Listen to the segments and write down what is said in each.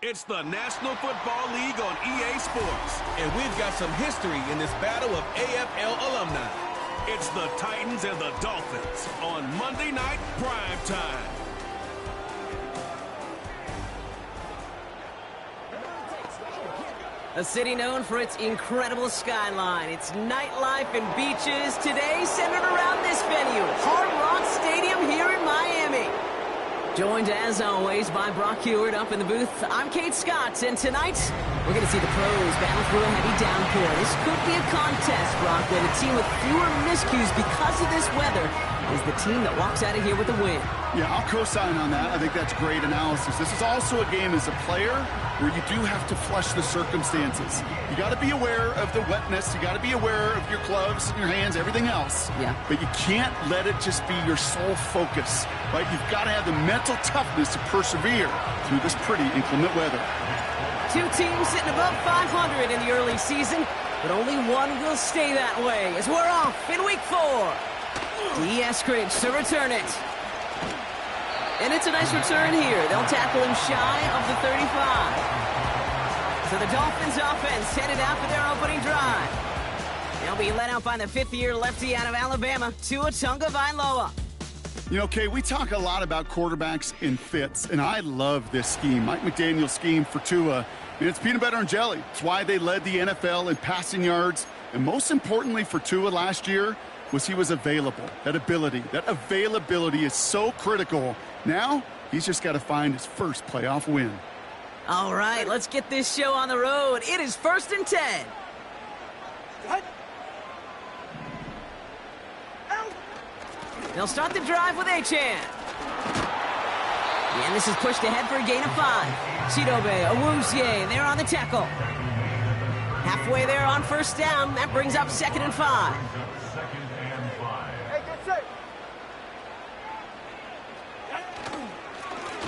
It's the National Football League on EA Sports. And we've got some history in this battle of AFL alumni. It's the Titans and the Dolphins on Monday Night Prime Time. A city known for its incredible skyline, its nightlife and beaches, today centered around this venue, Hard Rock Stadium here in Miami. Joined, as always, by Brock Huard up in the booth. I'm Kate Scott, and tonight, we're going to see the pros battle through a heavy downpour. This could be a contest, Brock, where the team with fewer miscues because of this weather is the team that walks out of here with a win. Yeah, I'll co-sign on that. I think that's great analysis. This is also a game as a player where you do have to flush the circumstances. You got to be aware of the wetness. You got to be aware of your gloves, your hands, everything else. Yeah. But you can't let it just be your sole focus, right? You've got to have the mental toughness to persevere through this pretty inclement weather. Two teams sitting above 500 in the early season, but only one will stay that way as we're off in week 4. D. Eskridge to return it. And it's a nice return here. They'll tackle him shy of the 35. So the Dolphins offense headed out for their opening drive. They'll be led out by the fifth-year lefty out of Alabama, Tua Tagovailoa. You know, Kay, we talk a lot about quarterbacks in fits, and I love this scheme. Mike McDaniel's scheme for Tua. I mean, it's peanut butter and jelly. It's why they led the NFL in passing yards. And most importantly for Tua last year was he was available. That availability is so critical. Now, he's just got to find his first playoff win. All right, let's get this show on the road. It is 1st and 10. They'll start the drive with Achane. And this is pushed ahead for a gain of 5. Chidobe Awuzie, they're on the tackle. Halfway there on first down. That brings up 2nd and 5.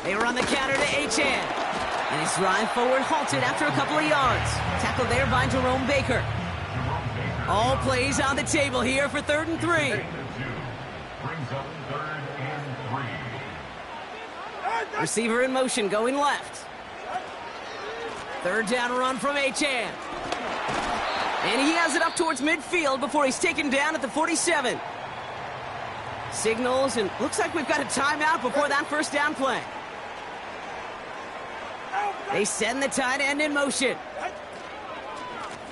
They run the counter to Achane. And his drive forward halted after a couple of yards. Tackled there by Jerome Baker. All plays on the table here for 3rd and 3. Receiver in motion, going left. 3rd down run from Achane. And he has it up towards midfield before he's taken down at the 47. Signals, and looks like we've got a timeout before that first down play. They send the tight end in motion.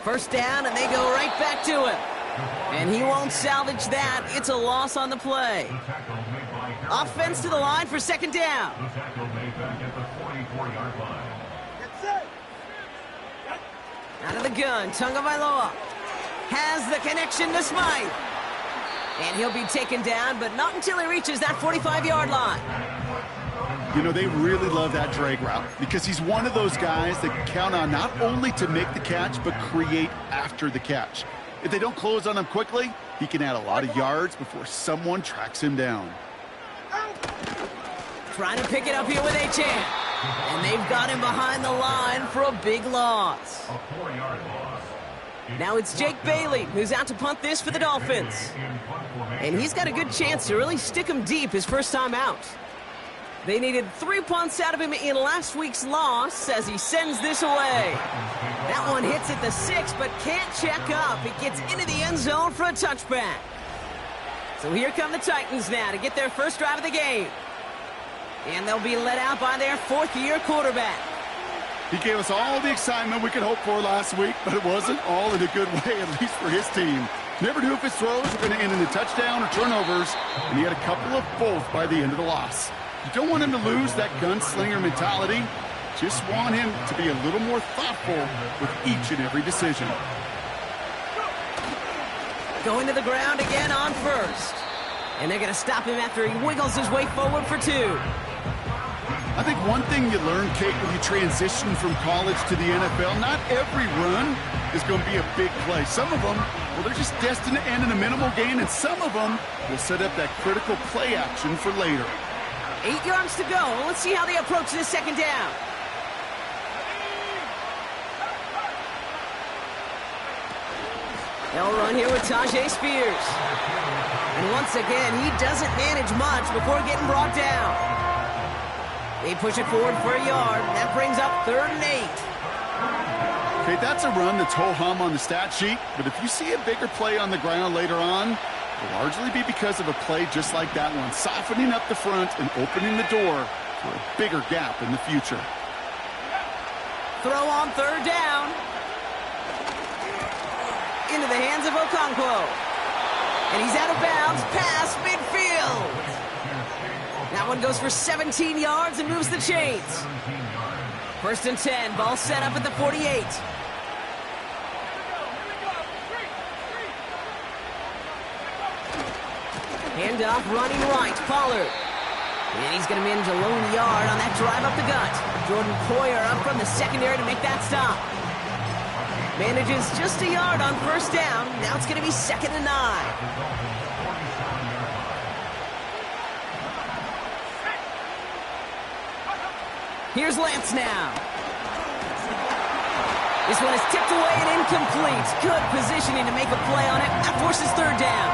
1st down, and they go right back to him. And he won't salvage that. It's a loss on the play. Offense to the line for 2nd down. Out of the gun, Tagovailoa has the connection to Smythe. And he'll be taken down, but not until he reaches that 45-yard line. You know, they really love that drag route because he's one of those guys that count on not only to make the catch, but create after the catch. If they don't close on him quickly, he can add a lot of yards before someone tracks him down. Trying to pick it up here with Achane. And they've got him behind the line for a big loss. Now it's Jake Bailey who's out to punt this for the Dolphins. And he's got a good chance to really stick him deep his first time out. They needed 3 punts out of him in last week's loss as he sends this away. That one hits at the 6 but can't check up. It gets into the end zone for a touchback. So here come the Titans now to get their first drive of the game. And they'll be led out by their 4th-year quarterback. He gave us all the excitement we could hope for last week, but it wasn't all in a good way, at least for his team. Never knew if his throws were going to end in a touchdown or turnovers, and he had a couple of both by the end of the loss. You don't want him to lose that gunslinger mentality. Just want him to be a little more thoughtful with each and every decision. Going to the ground again on first. And they're going to stop him after he wiggles his way forward for 2. I think one thing you learn, Kate, when you transition from college to the NFL, not every run is going to be a big play. Some of them, well, they're just destined to end in a minimal gain, and some of them will set up that critical play action for later. 8 yards to go. Let's see how they approach this 2nd down. They'll run here with Tyjae Spears. And once again, he doesn't manage much before getting brought down. They push it forward for a yard. That brings up 3rd and 8. Okay, that's a run that's ho-hum on the stat sheet, but if you see a bigger play on the ground later on, it'll largely be because of a play just like that one, softening up the front and opening the door for a bigger gap in the future. Throw on 3rd down. Into the hands of Okonkwo. And he's out of bounds past midfield. That one goes for 17 yards and moves the chains. 1st and 10, ball set up at the 48. Handoff running right, Pollard. And he's going to manage a lone yard on that drive up the gut. Jordan Poyer up from the secondary to make that stop. Manages just a yard on 1st down. Now it's going to be 2nd and 9. Here's Lance now. This one is tipped away and incomplete. Good positioning to make a play on it. That forces 3rd down.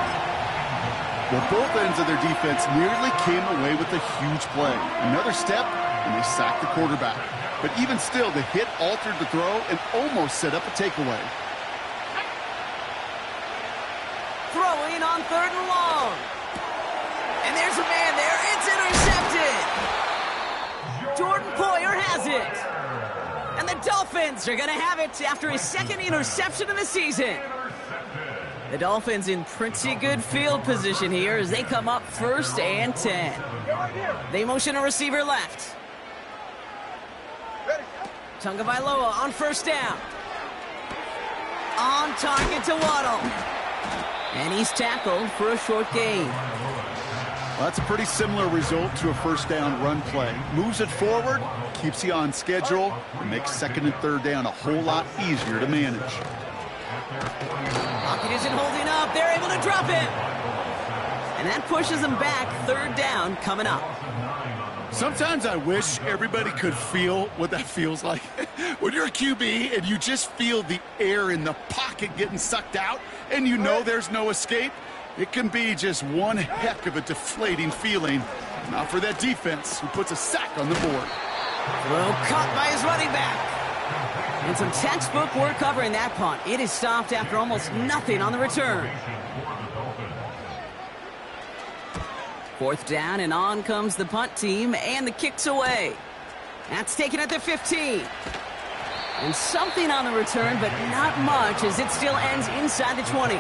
Well, both ends of their defense nearly came away with a huge play. Another step, and they sacked the quarterback. But even still, the hit altered the throw and almost set up a takeaway. Throwing on 3rd and long. And there's a man there. It's intercepted. Jordan Poyer has it. And the Dolphins are going to have it after his 2nd interception of the season. The Dolphins in pretty good field position here as they come up 1st and 10. They motion a receiver left. Tagovailoa on 1st down. On target to Waddle. And he's tackled for a short gain. Well, that's a pretty similar result to a 1st down run play. Moves it forward, keeps you on schedule, and makes 2nd and 3rd down a whole lot easier to manage. Lockett isn't holding up. They're able to drop it. And that pushes them back. 3rd down coming up. Sometimes I wish everybody could feel what that feels like. When you're a QB and you just feel the air in the pocket getting sucked out and you know there's no escape, it can be just one heck of a deflating feeling. Not for that defense who puts a sack on the board. Throw caught by his running back. And some textbook work covering that punt. It is stopped after almost nothing on the return. 4th down, and on comes the punt team, and the kick's away. That's taken at the 15. And something on the return, but not much, as it still ends inside the 20.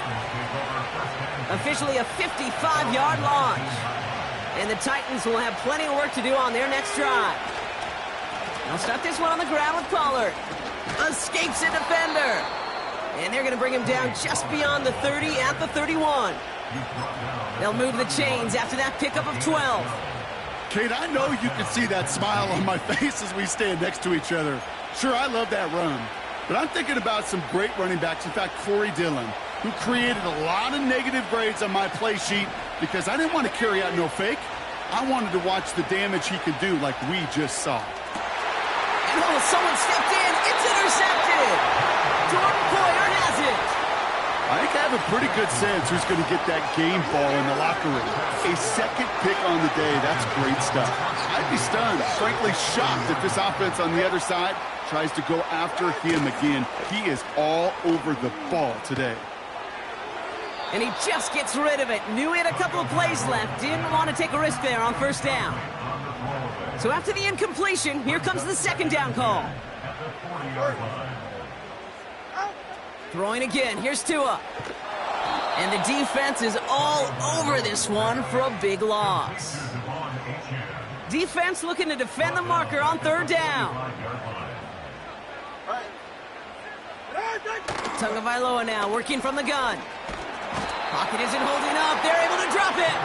Officially a 55-yard launch. And the Titans will have plenty of work to do on their next drive. They'll start this one on the ground with Pollard. Escapes a defender. And they're going to bring him down just beyond the 30 at the 31. They'll move the chains after that pickup of 12. Kate, I know you can see that smile on my face as we stand next to each other. Sure, I love that run. But I'm thinking about some great running backs. In fact, Corey Dillon, who created a lot of negative grades on my play sheet because I didn't want to carry out no fake. I wanted to watch the damage he could do like we just saw. And oh, someone stepped in. It's intercepted. Jordan Poyer has it. I think I have a pretty good sense who's going to get that game ball in the locker room. A 2nd pick on the day. That's great stuff. I'd be stunned, frankly shocked if this offense on the other side tries to go after him again. He is all over the ball today. And he just gets rid of it. Knew he had a couple of plays left. Didn't want to take a risk there on 1st down. So after the incompletion, here comes the 2nd down call. Throwing again. Here's Tua. And the defense is all over this one for a big loss. Defense looking to defend the marker on 3rd down. Tagovailoa now working from the gun. Pocket isn't holding up. They're able to drop it.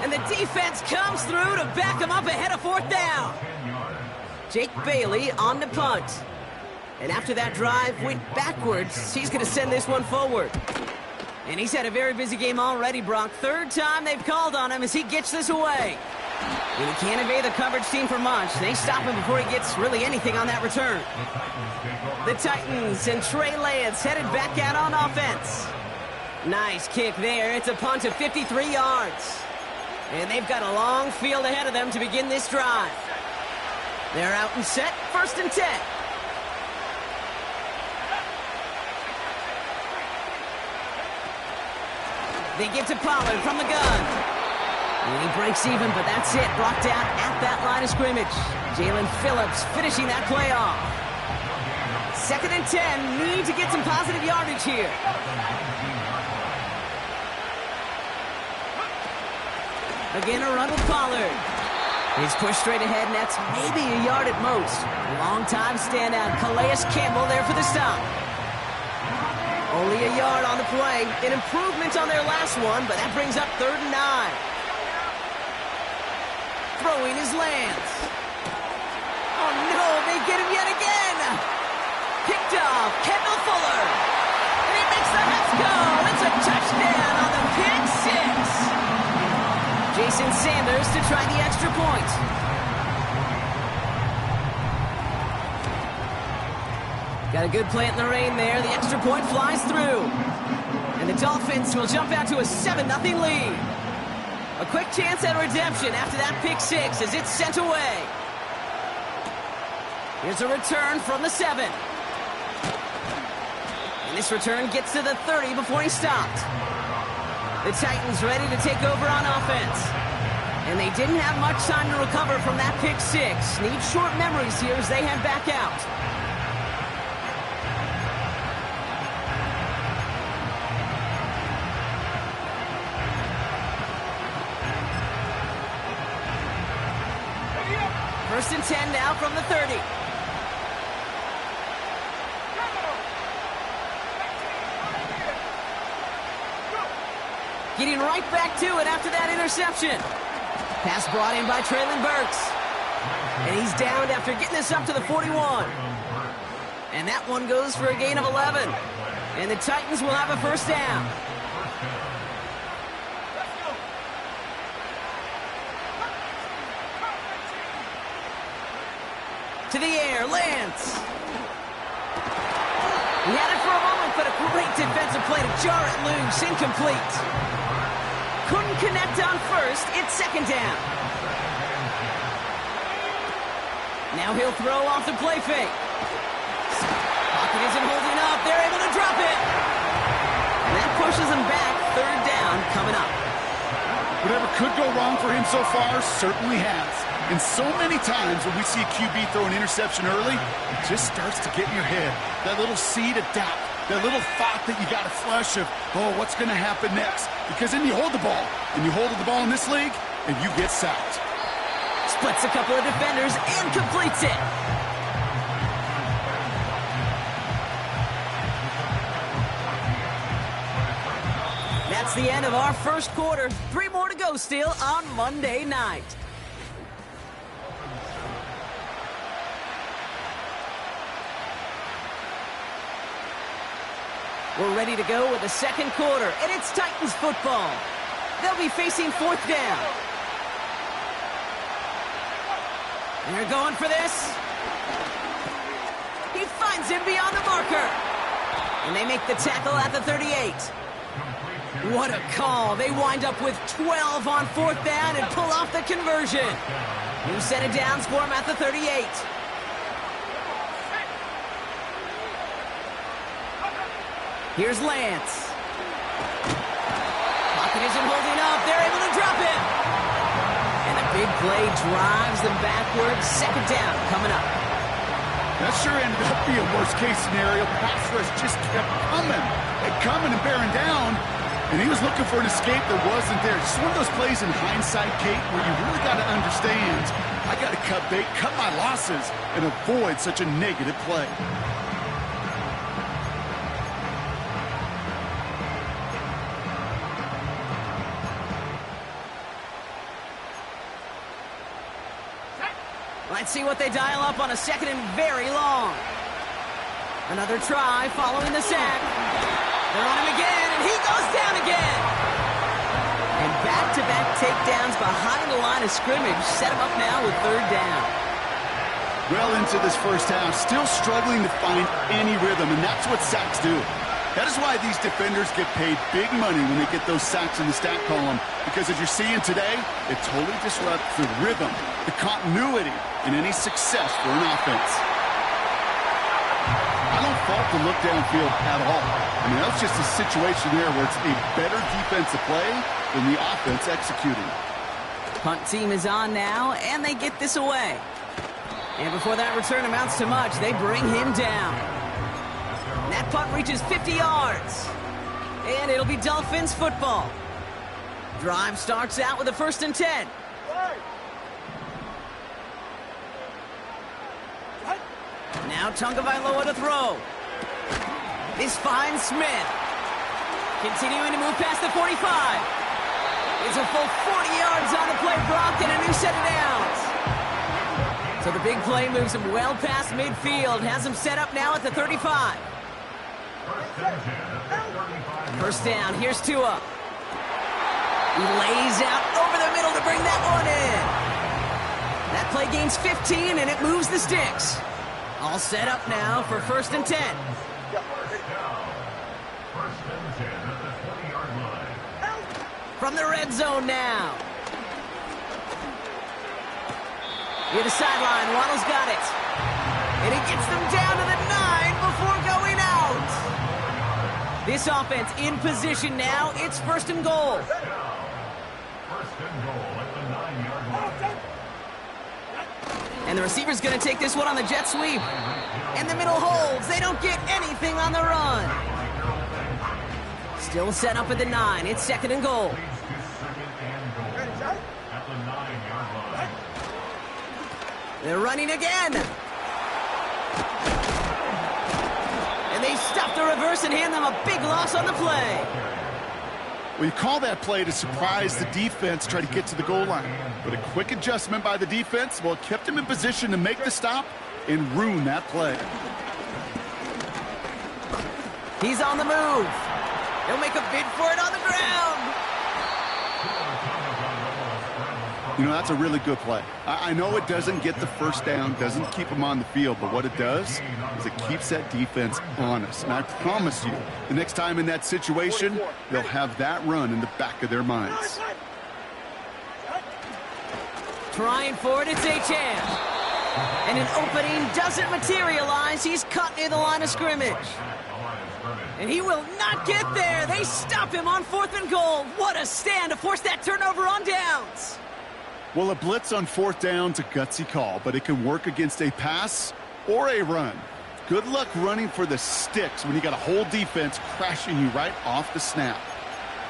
And the defense comes through to back them up ahead of 4th down. Jake Bailey on the punt. And after that drive went backwards, he's going to send this one forward. And he's had a very busy game already, Brock. 3rd time they've called on him as he gets this away. And he can't evade the coverage team for much. They stop him before he gets really anything on that return. The Titans and Trey Lance headed back out on offense. Nice kick there. It's a punt of 53 yards. And they've got a long field ahead of them to begin this drive. They're out and set, 1st and 10. They give to Pollard from the gun. And he breaks even, but that's it. Brought down at that line of scrimmage. Jalen Phillips finishing that play off. 2nd and 10. Need to get some positive yardage here. Again, a run with Pollard. He's pushed straight ahead, and that's maybe a yard at most. Long-time standout Calais Campbell there for the stop. Only a yard on the play. An improvement on their last one, but that brings up 3rd and 9. Throwing is Lance. Oh, no, they get him yet again. Picked off, Kendall Fuller. And he makes the Hets go. It's a touchdown on the pick six. Jason Sanders to try the extra point. Got a good plant in the rain there. The extra point flies through. And the Dolphins will jump out to a 7-0 lead. A quick chance at redemption after that pick six as it's sent away. Here's a return from the 7. And this return gets to the 30 before he stopped. The Titans ready to take over on offense. And they didn't have much time to recover from that pick six. Need short memories here as they head back out. First and 10 now from the 30. Getting right back to it after that interception. Pass brought in by Treylon Burks. And he's downed after getting this up to the 41. And that one goes for a gain of 11. And the Titans will have a first down. To the air, Lance. He had it for a moment, but a great defensive play to jar it loose. Incomplete. Couldn't connect on first. It's 2nd down. Now he'll throw off the play fake. Pocket isn't holding up. They're able to drop it. And that pushes him back. 3rd down coming up. Whatever could go wrong for him so far certainly has. And so many times when we see a QB throw an interception early, it just starts to get in your head. That little seed of doubt, that little thought that you got to flush of, oh, what's going to happen next? Because then you hold the ball, and you hold the ball in this league, and you get sacked. Splits a couple of defenders and completes it. That's the end of our first quarter. 3 more to go still on Monday night. We're ready to go with the second quarter, and it's Titans football. They'll be facing 4th down. And they're going for this. He finds him beyond the marker. And they make the tackle at the 38. What a call. They wind up with 12 on 4th down and pull off the conversion. New set of downs for him at the 38. Here's Lance. Pocket isn't holding up. They're able to drop it. And a big play drives them backwards. 2nd down coming up. That sure ended up being a worst-case scenario. Pass rush just kept coming and bearing down. And he was looking for an escape that wasn't there. Just one of those plays in hindsight, Kate, where you really got to understand, I got to cut bait, cut my losses, and avoid such a negative play. Let's see what they dial up on a 2nd and very long. Another try following the sack. They're on him again, and he goes down again. And back-to-back takedowns behind the line of scrimmage set him up now with 3rd down. Well into this first half, still struggling to find any rhythm, and that's what sacks do. That is why these defenders get paid big money when they get those sacks in the stat column, because as you're seeing today, it totally disrupts the rhythm, the continuity, and any success for an offense. I don't fault the look downfield at all. I mean, that's just a situation there where it's a better defensive play than the offense executing. Punt team is on now, and they get this away. And before that return amounts to much, they bring him down. That punt reaches 50 yards. And it'll be Dolphins football. Drive starts out with a 1st and 10. Now Tagovailoa to throw. This finds Smith. Continuing to move past the 45. It's a full 40 yards on the play, Brock, and a new set of downs. So the big play moves him well past midfield, has him set up now at the 35. First down, here's Tua. He lays out over the middle to bring that one in. That play gains 15, and it moves the sticks. All set up now for 1st and 10. From the red zone now. Near the sideline, Waddle's got it. And he gets them down to the 9 before going out. This offense in position now. It's 1st and goal. And the receiver's going to take this one on the jet sweep. And the middle holds. They don't get anything on the run. Still set up at the 9. It's 2nd and goal. They're running again. And they stop the reverse and hand them a big loss on the play. Well, you call that play to surprise the defense, try to get to the goal line. But a quick adjustment by the defense, well, it kept him in position to make the stop and ruin that play. He's on the move. He'll make a bid for it on the ground. You know, that's a really good play. I know it doesn't get the first down, doesn't keep him on the field, but what it does is it keeps that defense honest. And I promise you, the next time in that situation, they'll have that run in the back of their minds. Trying for it, it's Achane. And an opening doesn't materialize. He's cut near the line of scrimmage. And he will not get there. They stop him on 4th and goal. What a stand to force that turnover on downs. Well, a blitz on 4th down's a gutsy call, but it can work against a pass or a run. Good luck running for the sticks when you got a whole defense crashing you right off the snap.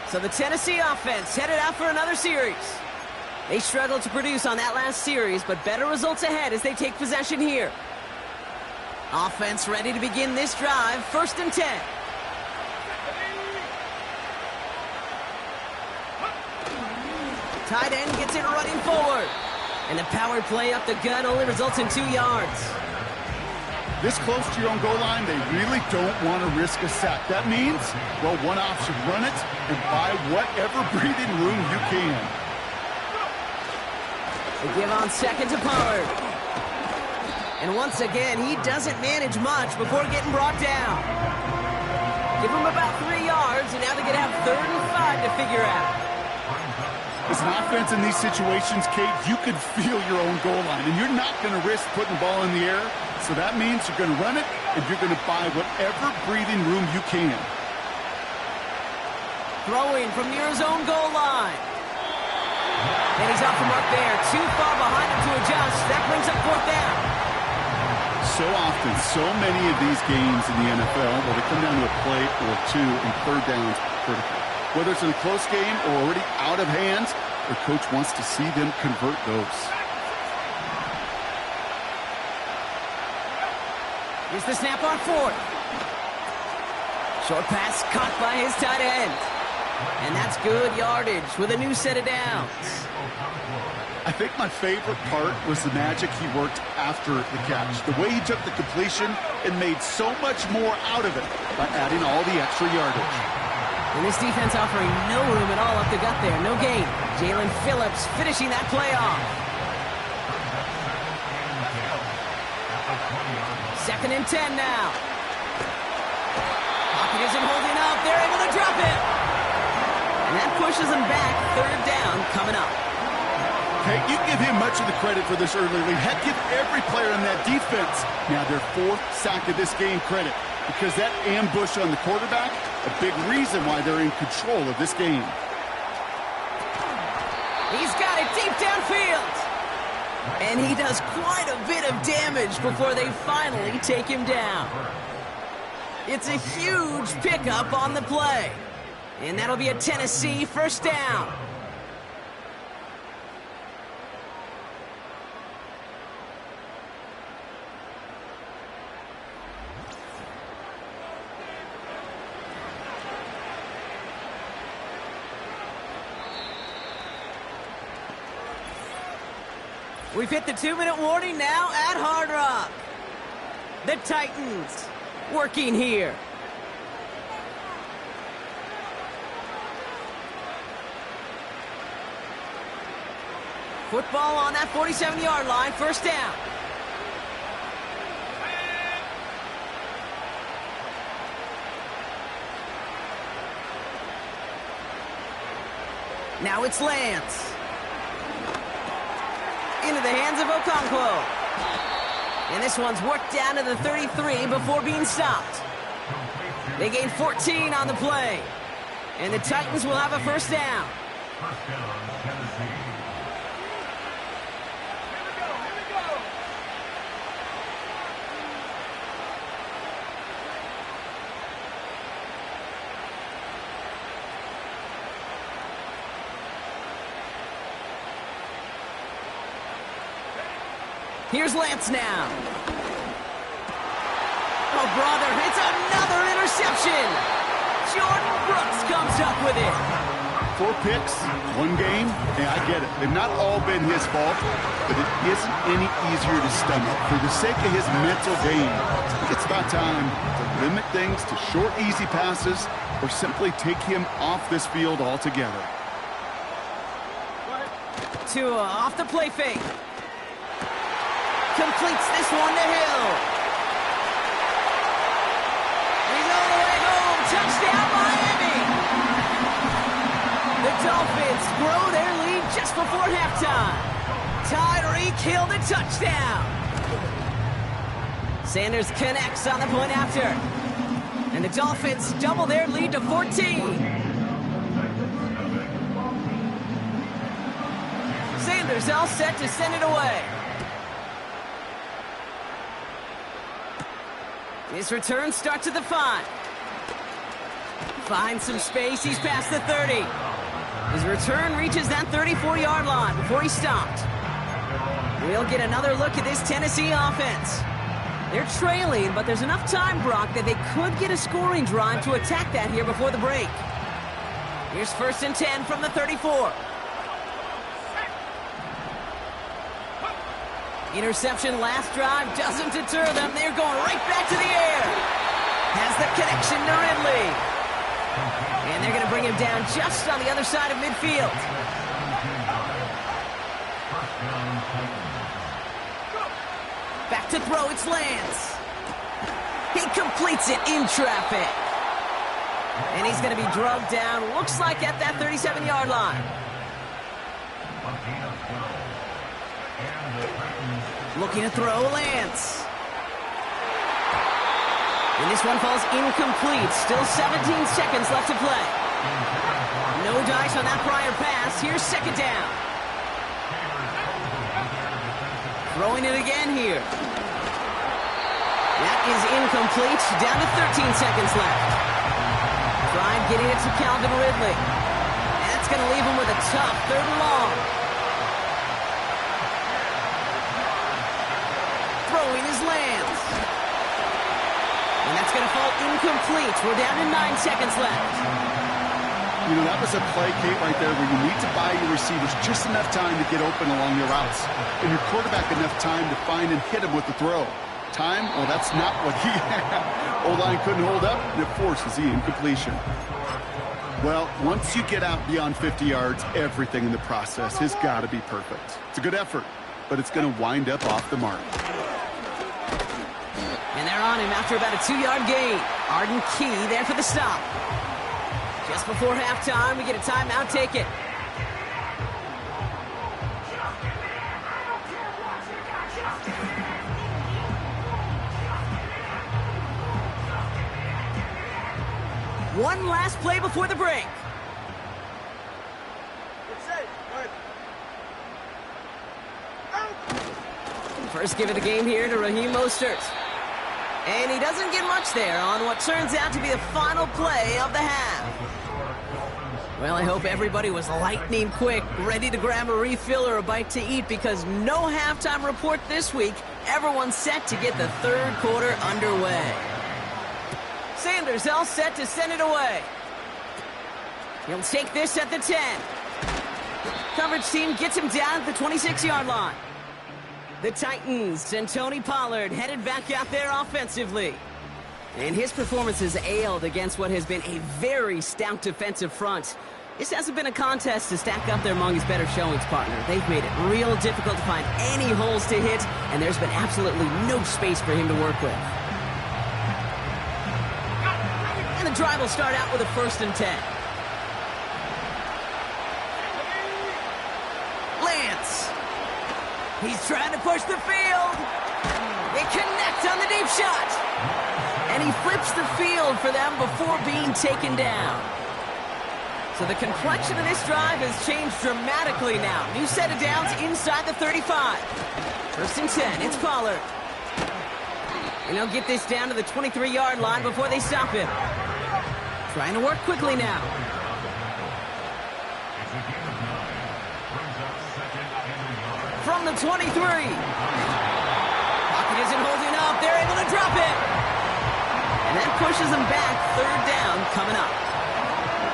So the Tennessee offense headed out for another series. They struggled to produce on that last series, but better results ahead as they take possession here. Offense ready to begin this drive, 1st and 10. Tight end gets it running forward. And the power play up the gut only results in 2 yards. This close to your own goal line, they really don't want to risk a sack. That means, well, one option, run it and buy whatever breathing room you can. They give on 2nd to Pollard. And once again, he doesn't manage much before getting brought down. Give him about 3 yards, and now they're going to have 3rd and 5 to figure out. As an offense in these situations, Kate, you can feel your own goal line, and you're not going to risk putting the ball in the air. So that means you're going to run it, and you're going to buy whatever breathing room you can. Throwing from near his own goal line. And he's off the mark there. Too far behind him to adjust. That brings up 4th down. So often, so many of these games in the NFL, well, they come down to a play or two, and 3rd down's critical. Whether it's in a close game or already out of hands, the coach wants to see them convert those. Here's the snap on 4th. Short pass caught by his tight end. And that's good yardage with a new set of downs. I think my favorite part was the magic he worked after the catch. The way he took the completion and made so much more out of it by adding all the extra yardage. And this defense offering no room at all up the gut there. No gain. Jalen Phillips finishing that play off. 2nd and 10 now. Clock Here's him holding up. They're able to drop it. And that pushes him back. Third down coming up. Okay, you give him much of the credit for this early lead. Heck, give every player in that defense now their fourth sack of this game credit, because that ambush on the quarterback, a big reason why they're in control of this game. He's got it deep downfield. And he does quite a bit of damage before they finally take him down. It's a huge pickup on the play. And that'll be a Tennessee first down. We've hit the 2-minute warning now at Hard Rock. The Titans working here. Football on that 47-yard line, first down. Now it's Lance. Into the hands of Okonkwo. And this one's worked down to the 33 before being stopped. They gain 14 on the play. And the Titans will have a first down. Here's Lance now. Oh, brother, it's another interception. Jordan Brooks comes up with it. 4 picks, 1 game. Yeah, I get it. They've not all been his fault, but it isn't any easier to stomach. For the sake of his mental game, I think it's about time to limit things to short, easy passes or simply take him off this field altogether. Tua off the play fake. Completes this one to Hill. He's all the way home. Touchdown, Miami. The Dolphins grow their lead just before halftime. Tyreek Hill the touchdown. Sanders connects on the point after. And the Dolphins double their lead to 14. Sanders all set to send it away. His return starts at the 5. Finds some space. He's past the 30. His return reaches that 34-yard line before he's stopped. We'll get another look at this Tennessee offense. They're trailing, but there's enough time, Brock, that they could get a scoring drive to attack that here before the break. Here's 1st and 10 from the 34. Interception last drive doesn't deter them. They're going right back to the air. Has the connection to Ridley. And they're going to bring him down just on the other side of midfield. Back to throw, it's Lance. He completes it in traffic. And he's going to be drugged down, looks like at that 37-yard line. Looking to throw, Lance. And this one falls incomplete. Still 17 seconds left to play. No dice on that prior pass. Here's 2nd down. Throwing it again here. That is incomplete. Down to 13 seconds left. Tried getting it to Calvin Ridley. That's going to leave him with a tough 3rd and long. Throwing is Lance. And that's going to fall incomplete. We're down to 9 seconds left. You know, that was a play, Kate, right there where you need to buy your receivers just enough time to get open along your routes. And your quarterback enough time to find and hit him with the throw. Time? Well, that's not what he had. O-line couldn't hold up, and it forces the incompletion. Well, once you get out beyond 50 yards, everything in the process has got to be perfect. It's a good effort, but it's going to wind up off the mark. And they're on him after about a 2-yard gain. Arden Key there for the stop. Just before halftime, we get a timeout taken. One last play before the break. First give of the game here to Raheem Mostert. And he doesn't get much there on what turns out to be the final play of the half. Well, I hope everybody was lightning quick, ready to grab a refill or a bite to eat, because no halftime report this week. Everyone's set to get the third quarter underway. Sanders all set to send it away. He'll take this at the 10. Coverage team gets him down at the 26-yard line. The Titans and Tony Pollard headed back out there offensively. And his performance has ailed against what has been a very stout defensive front. This hasn't been a contest to stack up there among his better showings, partner. They've made it real difficult to find any holes to hit, and there's been absolutely no space for him to work with. And the drive will start out with a 1st and 10. Lance. He's trying to push the field. They connect on the deep shot. And he flips the field for them before being taken down. So the complexion of this drive has changed dramatically now. New set of downs inside the 35. 1st and 10, it's Pollard. And he'll get this down to the 23-yard line before they stop him. Trying to work quickly now. From the 23. Pocket isn't holding up. They're able to drop it. And that pushes them back. 3rd down coming up.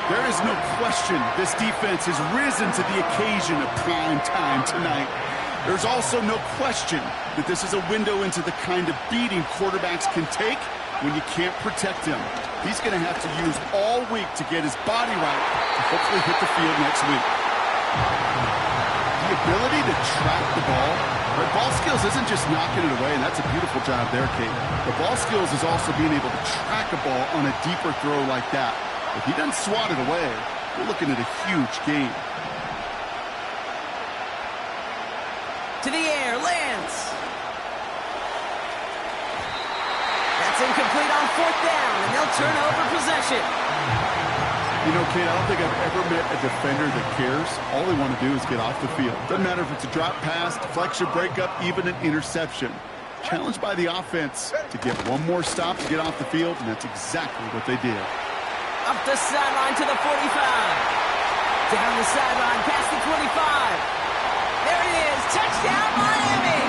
There is no question this defense has risen to the occasion of prime time tonight. There's also no question that this is a window into the kind of beating quarterbacks can take when you can't protect him. He's going to have to use all week to get his body right to hopefully hit the field next week. The ability to track the ball. Right, ball skills isn't just knocking it away, and that's a beautiful job there, Kate. The ball skills is also being able to track a ball on a deeper throw like that. If he doesn't swat it away, we're looking at a huge game. To the air, Lance. That's incomplete on 4th down, and they'll turn over possession. You know, Kate, I don't think I've ever met a defender that cares. All they want to do is get off the field. Doesn't matter if it's a drop pass, deflection, breakup, even an interception. Challenged by the offense to get one more stop to get off the field, and that's exactly what they did. Up the sideline to the 45. Down the sideline, past the 25. There it is, touchdown Miami!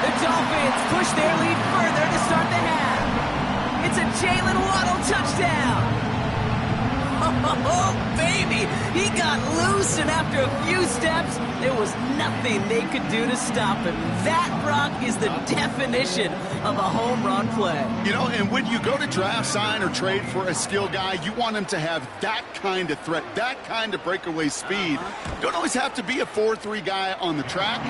The Dolphins push their lead further to start the half. It's a Jalen Waddle touchdown. Oh, baby, he got loose, and after a few steps, there was nothing they could do to stop him. That, Brock, is the definition of a home run play. You know, and when you go to draft, sign, or trade for a skill guy, you want him to have that kind of threat, that kind of breakaway speed. Don't always have to be a 4-3 guy on the track.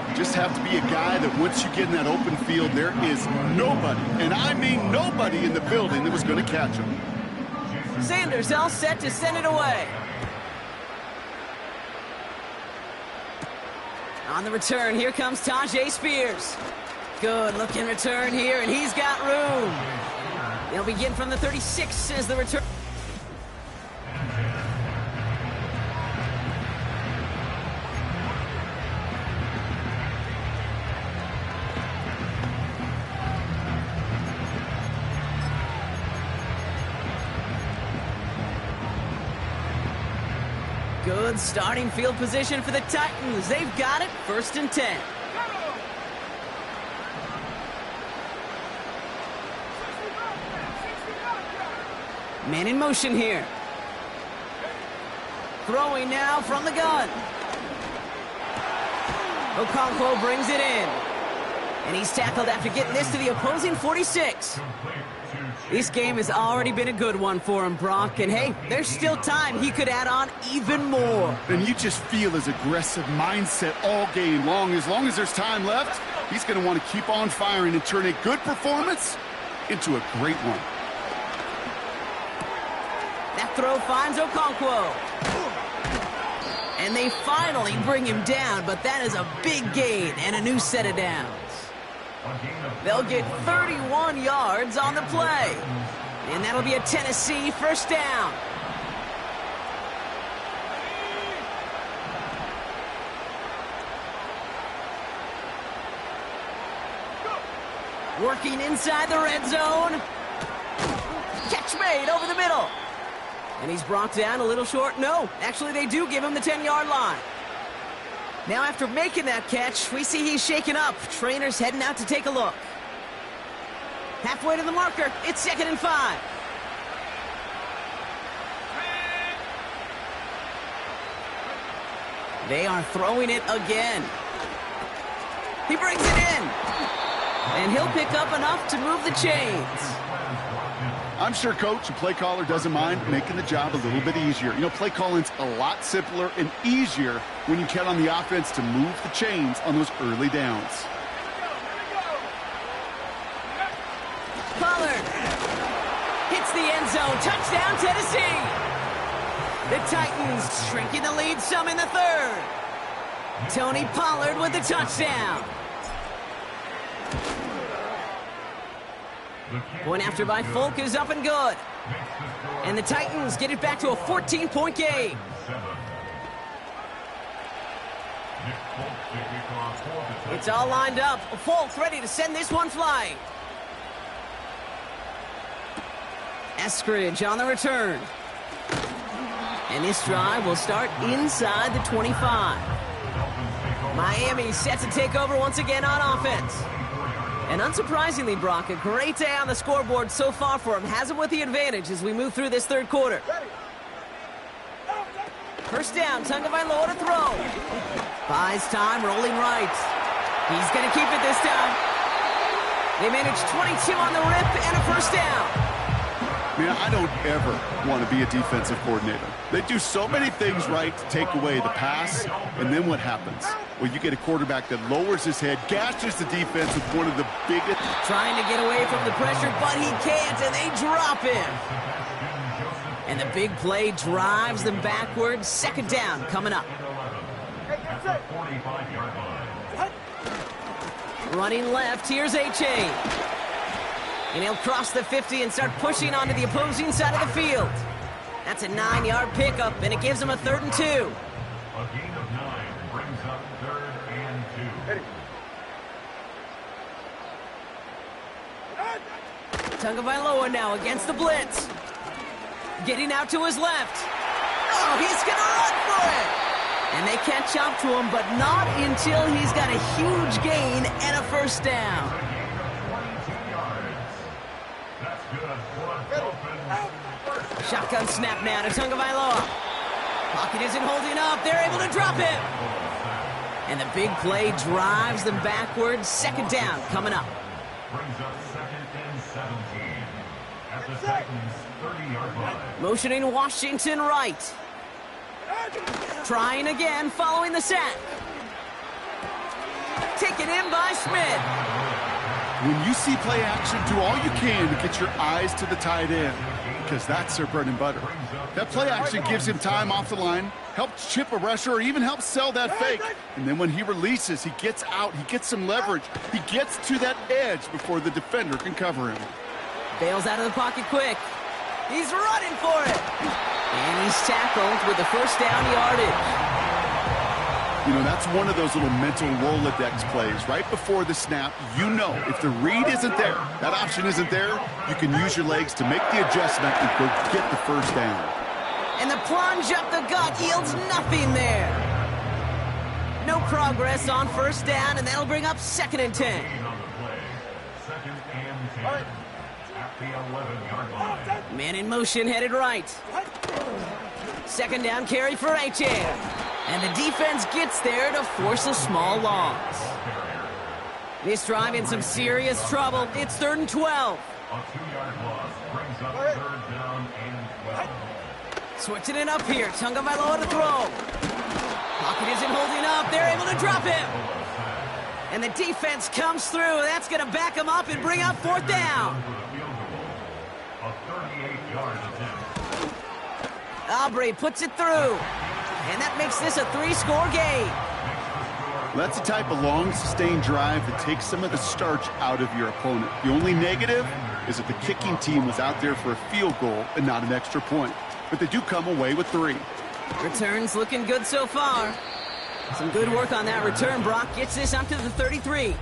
You just have to be a guy that once you get in that open field, there is nobody, and I mean nobody in the building that was going to catch him. Sanders all set to send it away. On the return, here comes Tyjae Spears. Good looking return here, and he's got room. They'll begin from the 36 as the return. Good starting field position for the Titans. They've got it, 1st and 10. Man in motion here. Throwing now from the gun. Okonkwo brings it in. And he's tackled after getting this to the opposing 46. This game has already been a good one for him, Brock. And hey, there's still time he could add on even more. And you just feel his aggressive mindset all game long. As long as there's time left, he's going to want to keep on firing and turn a good performance into a great one. That throw finds Okonkwo. And they finally bring him down, but that is a big gain and a new set of downs. They'll get 31 yards on the play. And that'll be a Tennessee first down. Working inside the red zone. Catch made over the middle. And he's brought down a little short. No, actually they do give him the 10-yard line. Now after making that catch, we see he's shaken up. Trainer's heading out to take a look. Halfway to the marker, it's 2nd and 5. They are throwing it again. He brings it in. And he'll pick up enough to move the chains. I'm sure coach and play caller doesn't mind making the job a little bit easier. You know, play calling's a lot simpler and easier when you count on the offense to move the chains on those early downs. Pollard hits the end zone. Touchdown, Tennessee. The Titans shrinking the lead some in the third. Tony Pollard with the touchdown. Point after by Folk is up and good. And the Titans get it back to a 14-point game. It's all lined up. Folk ready to send this one flying. Eskridge on the return. And this drive will start inside the 25. Miami set to take over once again on offense. And unsurprisingly, Brock, a great day on the scoreboard so far for him. Has him with the advantage as we move through this third quarter. First down, Tagovailoa to throw. Buys time, rolling right. He's going to keep it this time. They managed 22 on the rip and a first down. Man, I don't ever want to be a defensive coordinator. They do so many things right to take away the pass, and then what happens? Well, you get a quarterback that lowers his head, gashes the defense with one of the biggest... Trying to get away from the pressure, but he can't, and they drop him. And the big play drives them backwards. Second down coming up. Running left, here's A-Chain. And he'll cross the 50 and start pushing onto the opposing side of the field. That's a 9-yard pickup, and it gives him a 3rd and 2. A gain of 9 brings up 3rd and 2. Tagovailoa now against the blitz. Getting out to his left. Oh, he's going to run for it. And they catch up to him, but not until he's got a huge gain and a first down. Shotgun snap now to Tagovailoa. Pocket isn't holding up. They're able to drop him. And the big play drives them backwards. Second down coming up. Brings up 2nd and 17 at the Titans' 30-yard line. Motioning Washington right. Trying again following the sack. Taken in by Smith. When you see play action, do all you can to get your eyes to the tight end, because that's their bread and butter. That play action gives him time off the line, helps chip a rusher, or even helps sell that fake. And then when he releases, he gets out, he gets some leverage. He gets to that edge before the defender can cover him. Bails out of the pocket quick. He's running for it. And he's tackled with the first down yardage. You know, that's one of those little mental Rolodex plays. Right before the snap, you know if the read isn't there, that option isn't there, you can use your legs to make the adjustment and go get the first down. And the plunge up the gut yields nothing there. No progress on first down, and that'll bring up 2nd and 10. On the play, 2nd and 10 at the 11-yard line. Man in motion headed right. Second down carry for Achane. And the defense gets there to force a small loss. This drive in some serious trouble. It's 3rd and 12. A 2-yard loss brings up 3rd down and 12. Switching it up here. Tagovailoa to throw. Pocket isn't holding up. They're able to drop him. And the defense comes through. That's going to back him up and bring up 4th down. A 38-yard attempt. Aubrey puts it through. And that makes this a 3-score game. That's the type of long, sustained drive that takes some of the starch out of your opponent. The only negative is that the kicking team was out there for a field goal and not an extra point. But they do come away with 3. Returns looking good so far. Some good work on that return. Brock gets this up to the 33.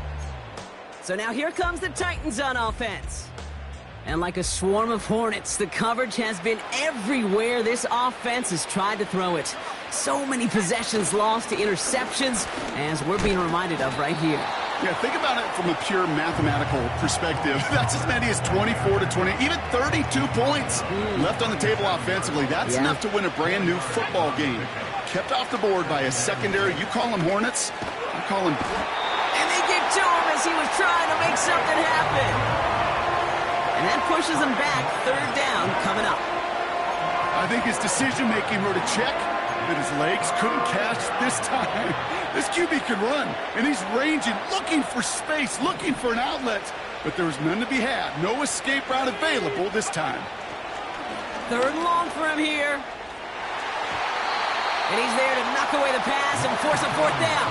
So now here comes the Titans on offense. And like a swarm of hornets, the coverage has been everywhere this offense has tried to throw it. So many possessions lost to interceptions, as we're being reminded of right here. Yeah, think about it from a pure mathematical perspective. That's as many as 24 to 20, even 32 points left on the table offensively. That's enough to win a brand new football game. Kept off the board by a secondary. You call them Hornets, I call them... And they get to him as he was trying to make something happen. And that pushes him back. 3rd down coming up. I think his decision-making wrote a check that his legs couldn't catch this time. This QB can run, and he's ranging, looking for space, looking for an outlet. But there was none to be had. No escape route available this time. 3rd and long for him here. And he's there to knock away the pass and force a 4th down.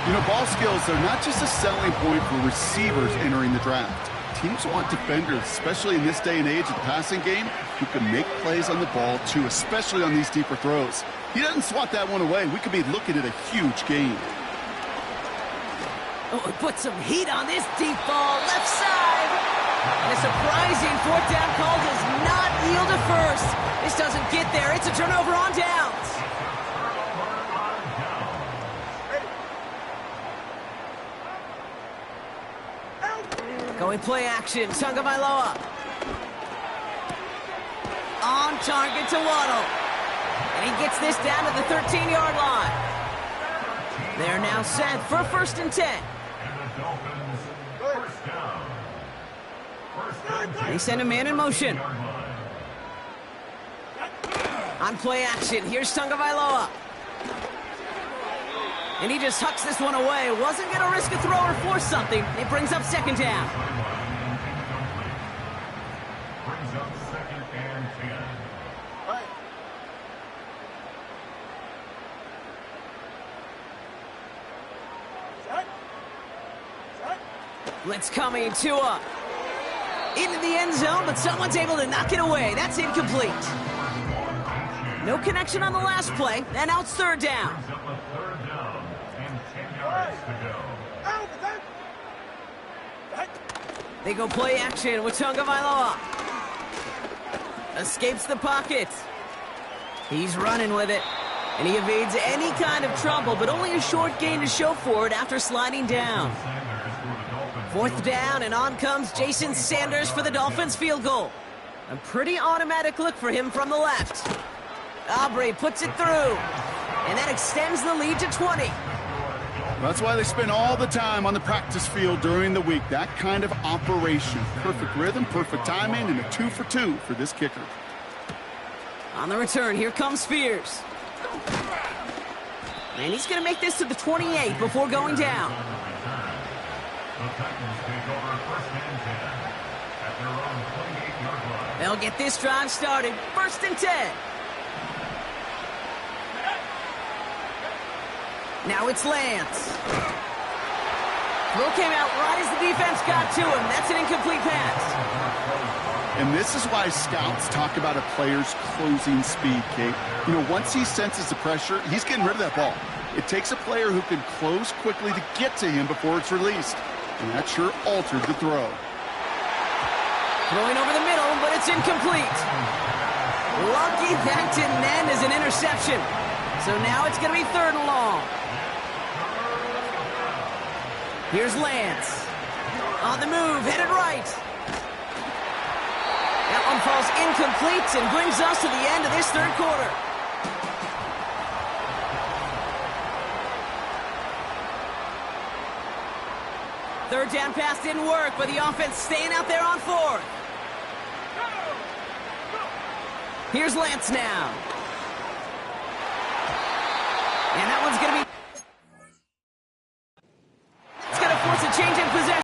You know, ball skills are not just a selling point for receivers entering the draft. Teams want defenders, especially in this day and age of the passing game, who can make plays on the ball, too, especially on these deeper throws. He doesn't swat that one away. We could be looking at a huge game. Oh, put some heat on this deep ball, left side. And a surprising 4th down call does not yield to 1st. This doesn't get there. It's a turnover on downs. Going play action, Tagovailoa. On target to Waddle. And he gets this down to the 13-yard line. They're now set for 1st and 10. They send a man in motion. On play action, here's Tagovailoa. And he just hucks this one away. Wasn't going to risk a throw or force something. It brings up 2nd down. Brings up 2nd and 10. Blitz coming, Tua. Into the end zone, but someone's able to knock it away. That's incomplete. No connection on the last play, and now it's 3rd down. Brings up a 3rd down and 10 yards to go. They go play action with Tagovailoa. Escapes the pocket. He's running with it. And he evades any kind of trouble, but only a short gain to show for it after sliding down. 4th down, and on comes Jason Sanders for the Dolphins field goal. A pretty automatic look for him from the left. Aubrey puts it through, and that extends the lead to 20. That's why they spend all the time on the practice field during the week. That kind of operation. Perfect rhythm, perfect timing, and a 2 for 2 for this kicker. On the return, here comes Spears. And he's going to make this to the 28 before going down. The Titans take over 1st and 10 at their own 28-yard line. They'll get this drive started. 1st and 10. Now it's Lance. Throw came out right as the defense got to him. That's an incomplete pass. And this is why scouts talk about a player's closing speed, Kate. You know, once he senses the pressure, he's getting rid of that ball. It takes a player who can close quickly to get to him before it's released. And that sure altered the throw. Throwing over the middle, but it's incomplete. Lucky that didn't end as an interception. So now it's going to be 3rd and long. Here's Lance. On the move, headed right. That one falls incomplete and brings us to the end of this 3rd quarter. Third down pass didn't work, but the offense staying out there on fourth. Here's Lance now. And that one's going to be...